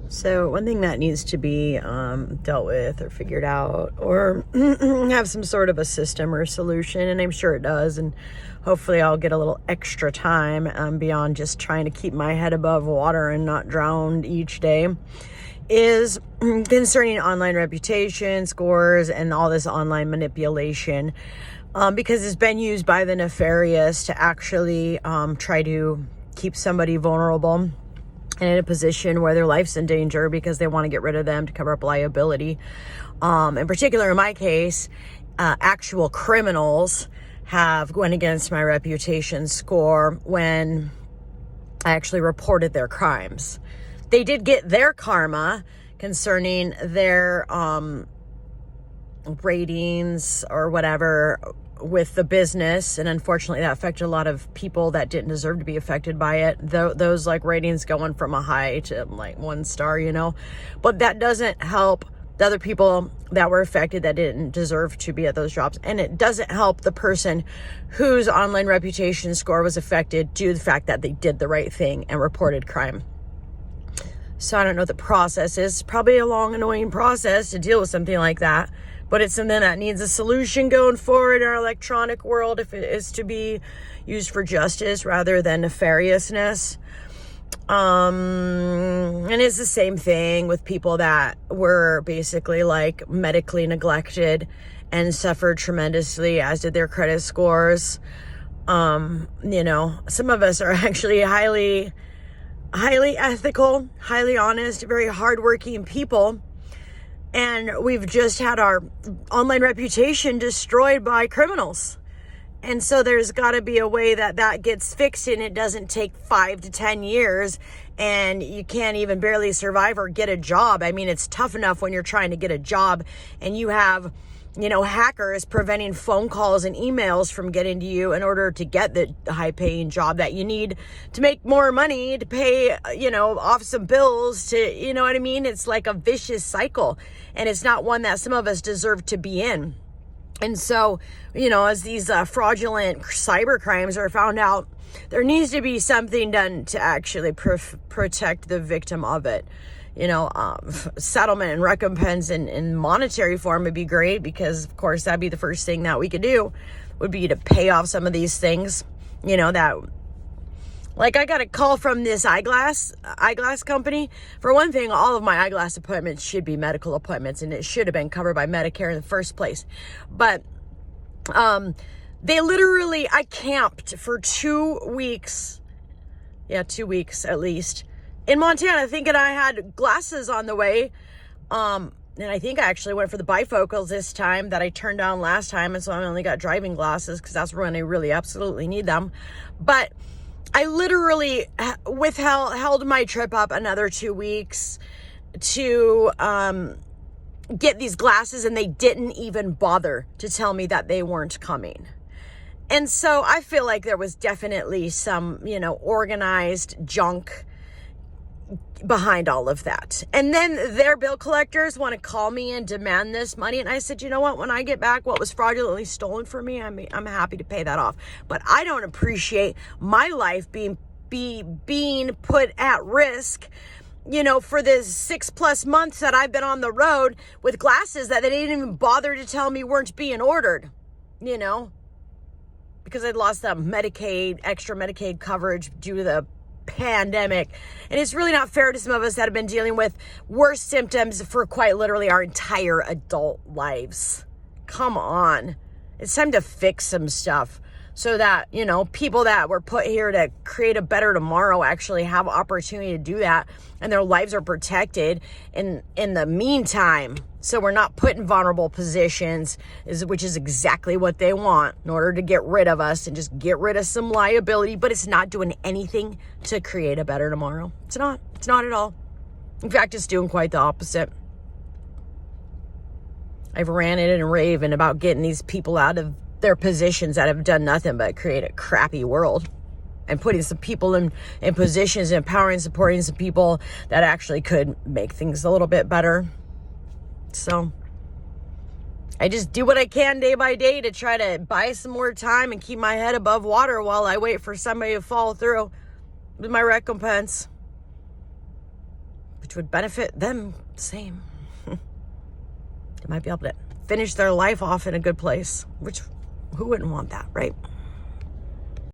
So one thing that needs to be dealt with or figured out or have some sort of a system or solution, and I'm sure it does, and hopefully I'll get a little extra time beyond just trying to keep my head above water and not drown each day, is concerning online reputation, scores, and all this online manipulation, because it's been used by the nefarious to actually try to keep somebody vulnerable and in a position where their life's in danger because they want to get rid of them to cover up liability. In particular, in my case, actual criminals have went against my reputation score when I actually reported their crimes. They did get their karma concerning their ratings or whatever with the business, and unfortunately that affected a lot of people that didn't deserve to be affected by it. Those like ratings going from a high to like 1 star, but that doesn't help the other people that were affected that didn't deserve to be at those jobs, and it doesn't help the person whose online reputation score was affected due to the fact that they did the right thing and reported crime. So I don't know what the process is. Probably a long, annoying process to deal with something like that. But it's something that needs a solution going forward in our electronic world if it is to be used for justice rather than nefariousness. And it's the same thing with people that were basically like medically neglected and suffered tremendously, as did their credit scores. Some of us are actually highly ethical, highly honest, very hardworking people. And we've just had our online reputation destroyed by criminals. And so there's got to be a way that gets fixed, and it doesn't take 5 to 10 years and you can't even barely survive or get a job. I mean, it's tough enough when you're trying to get a job and you have, hackers preventing phone calls and emails from getting to you in order to get the high paying job that you need to make more money, to pay, off some bills, to, It's like a vicious cycle, and it's not one that some of us deserve to be in. And so, as these fraudulent cyber crimes are found out, there needs to be something done to actually protect the victim of it. Settlement and recompense in monetary form would be great, because of course that'd be the first thing that we could do, would be to pay off some of these things, that, like I got a call from this eyeglass company. For one thing, all of my eyeglass appointments should be medical appointments, and it should have been covered by Medicare in the first place. But, I camped for 2 weeks. Yeah, 2 weeks at least. In Montana, thinking I had glasses on the way. And I think I actually went for the bifocals this time that I turned down last time. And so I only got driving glasses because that's when I really absolutely need them. But I literally held my trip up another 2 weeks to get these glasses, and they didn't even bother to tell me that they weren't coming. And so I feel like there was definitely some, organized junk behind all of that. And then their bill collectors want to call me and demand this money. And I said, you know what, when I get back what was fraudulently stolen from me, I'm happy to pay that off. But I don't appreciate my life being put at risk, for the 6+ months that I've been on the road with glasses that they didn't even bother to tell me weren't being ordered, because I'd lost that extra Medicaid coverage due to the pandemic. And it's really not fair to some of us that have been dealing with worse symptoms for quite literally our entire adult lives. Come on. It's time to fix some stuff so that, people that were put here to create a better tomorrow actually have opportunity to do that, and their lives are protected in the meantime. So we're not put in vulnerable positions, which is exactly what they want in order to get rid of us and just get rid of some liability. But it's not doing anything to create a better tomorrow. It's not at all. In fact, it's doing quite the opposite. I've ranted and raved about getting these people out of their positions that have done nothing but create a crappy world, and putting some people in positions and empowering and supporting some people that actually could make things a little bit better. So I just do what I can day by day to try to buy some more time and keep my head above water while I wait for somebody to follow through with my recompense. would benefit them the same. They might be able to finish their life off in a good place, which who wouldn't want that, right?